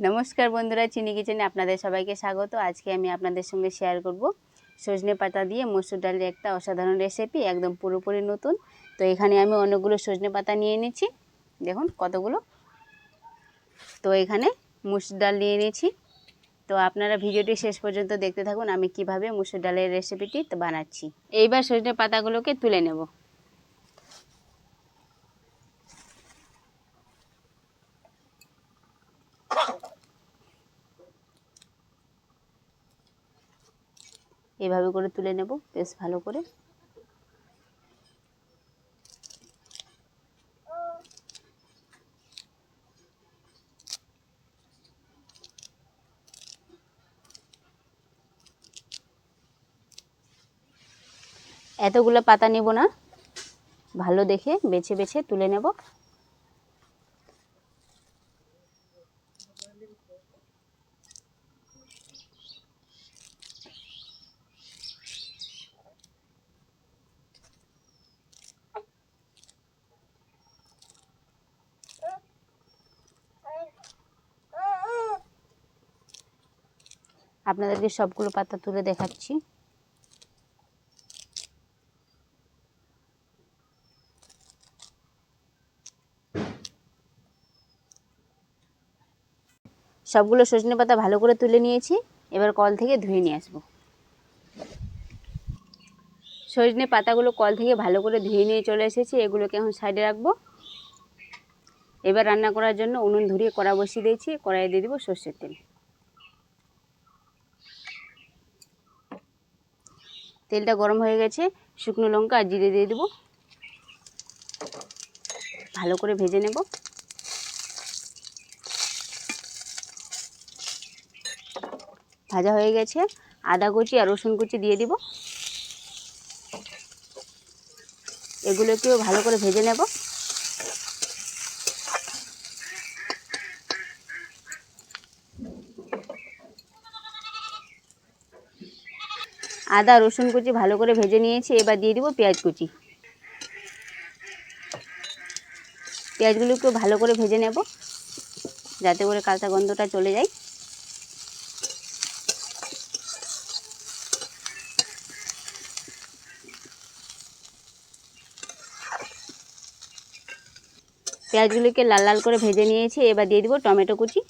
নমস্কার বন্ধুরা, চিনি কিচেনে আপনাদের সবাইকে স্বাগত। আজকে আমি আপনাদের সঙ্গে শেয়ার করব সজনে পাতা দিয়ে মসুর ডালের একটা অসাধারণ রেসিপি, একদম পুরোপুরি নতুন। তো এখানে আমি অনেকগুলো সজনে পাতা নিয়ে নিয়েছি, দেখুন কতগুলো। তো এখানে মসুর ডাল নিয়ে নিয়েছি। তো আপনারা ভিডিওটি শেষ পর্যন্ত দেখতে থাকুন, আমি কিভাবে মসুর ডালের রেসিপিটি বানাচ্ছি। এইবার সজনে পাতাগুলোকে তুলে নেব। এভাবে করে তুলে নেব বেশ ভালো করে। এতগুলো পাতা নেব না, ভালো দেখে বেছে বেছে তুলে নেব। আপনাদেরকে সবগুলো পাতা তুলে দেখাচ্ছি। সবগুলো সজনে পাতা ভালো করে তুলে নিয়েছি। এবার কল থেকে ধুয়ে নিয়ে আসবো। সজনে পাতাগুলো কল থেকে ভালো করে ধুয়ে নিয়ে চলে এসেছি, এগুলোকে এখন সাইডে রাখবো। এবার রান্না করার জন্য উনুন ধরিয়ে কড়া বসিয়ে দিয়েছি। কড়াইয়ে দিয়ে দেবো সর্ষের তেল। তেলটা গরম হয়ে গেছে, শুকনো লঙ্কা আর জিরে দিয়ে দেবো। ভালো করে ভেজে নেব। ভাজা হয়ে গেছে, আদা কুচি আর রসুন কুচি দিয়ে দিব। এগুলোকেও ভালো করে ভেজে নেব। আদা রসুন কুচি ভালো করে ভেজে নিয়েছি। এবার দিয়ে দিব পেঁয়াজ কুচি। পেঁয়াজগুলোকেও ভালো করে ভেজে নেব, যাতে করে কাঁচা গন্ধটা চলে যায়। পেঁয়াজগুলিকে লাল লাল করে ভেজে নিয়েছি। এবার দিয়ে দিব টমেটো কুচি,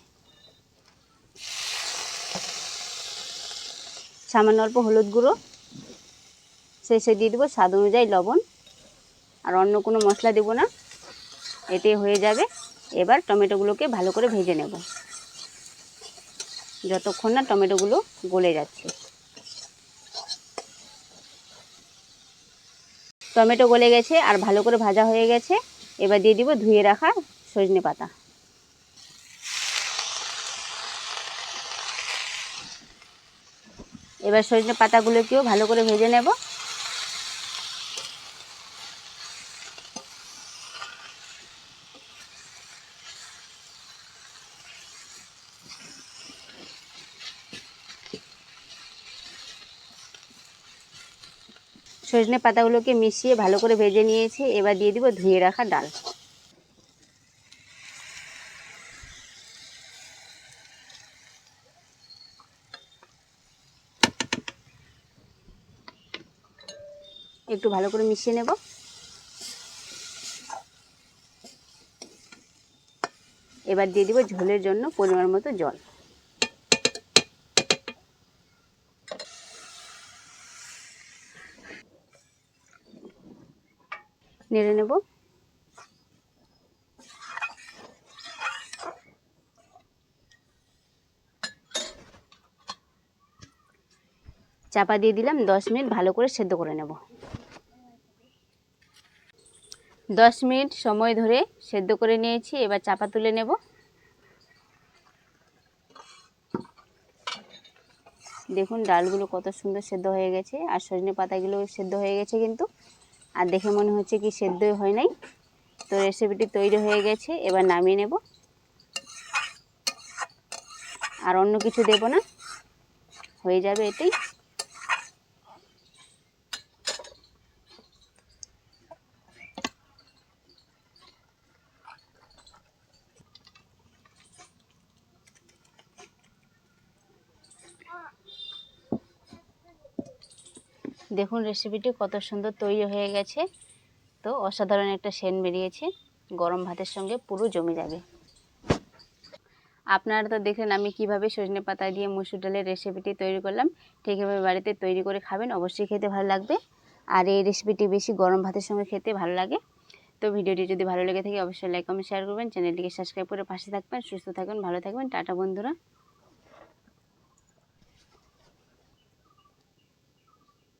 সামান্য অল্প হলুদ গুঁড়ো, শেষে দিয়ে দেবো স্বাদ অনুযায়ী লবণ। আর অন্য কোনো মশলা দেব না, এতে হয়ে যাবে। এবার টমেটোগুলোকে ভালো করে ভেজে নেব, যতক্ষণ না টমেটোগুলো গলে যাচ্ছে। টমেটো গলে গেছে আর ভালো করে ভাজা হয়ে গেছে। এবার দিয়ে দিব ধুয়ে রাখা সজনে পাতা। এবার সজনে পাতাগুলোকেও ভালো করে ভেজে নেব। সজনে পাতাগুলোকে মিশিয়ে ভালো করে ভেজে নিয়েছি। এবার দিয়ে দিব ধুয়ে রাখা ডাল। একটু ভালো করে মিশিয়ে নেব। এবার দিয়ে দিব ঝোলের জন্য পরিমাণ মতো জল। নেড়ে নেব। চাপা দিয়ে দিলাম, 10 মিনিট ভালো করে সেদ্ধ করে নেব। 10 মিনিট সময় ধরে সেদ্ধ করে নিয়েছি। এবার চাপা তুলে নেব। দেখুন ডালগুলো কত সুন্দর সেদ্ধ হয়ে গেছে, আর সজনে পাতাগুলো সেদ্ধ হয়ে গেছে কিন্তু। আর দেখে মনে হচ্ছে কি সেদ্ধই হয় নাই। তো রেসিপিটি তৈরি হয়ে গেছে, এবার নামিয়ে নেব। আর অন্য কিছু দেব না, হয়ে যাবে এটাই। দেখুন রেসিপিটি কত সুন্দর তৈরি হয়ে গেছে। তো অসাধারণ একটা সেন্ট বেরিয়েছে, গরম ভাতের সঙ্গে পুরো জমে যাবে। আপনারা তো দেখলেন আমি কিভাবে সজনে পাতা দিয়ে মসুর ডালের রেসিপিটি তৈরি করলাম। ঠিক এভাবে বাড়িতে তৈরি করে খাবেন, অবশ্যই খেতে ভালো লাগবে। আর এই রেসিপিটি বেশি গরম ভাতের সঙ্গে খেতে ভালো লাগে। তো ভিডিওটি যদি ভালো লেগে থাকে অবশ্যই লাইক কমেন্ট শেয়ার করবেন, চ্যানেলটিকে সাবস্ক্রাইব করে পাশে থাকবেন। সুস্থ থাকবেন, ভালো থাকবেন, টাটা বন্ধুরা।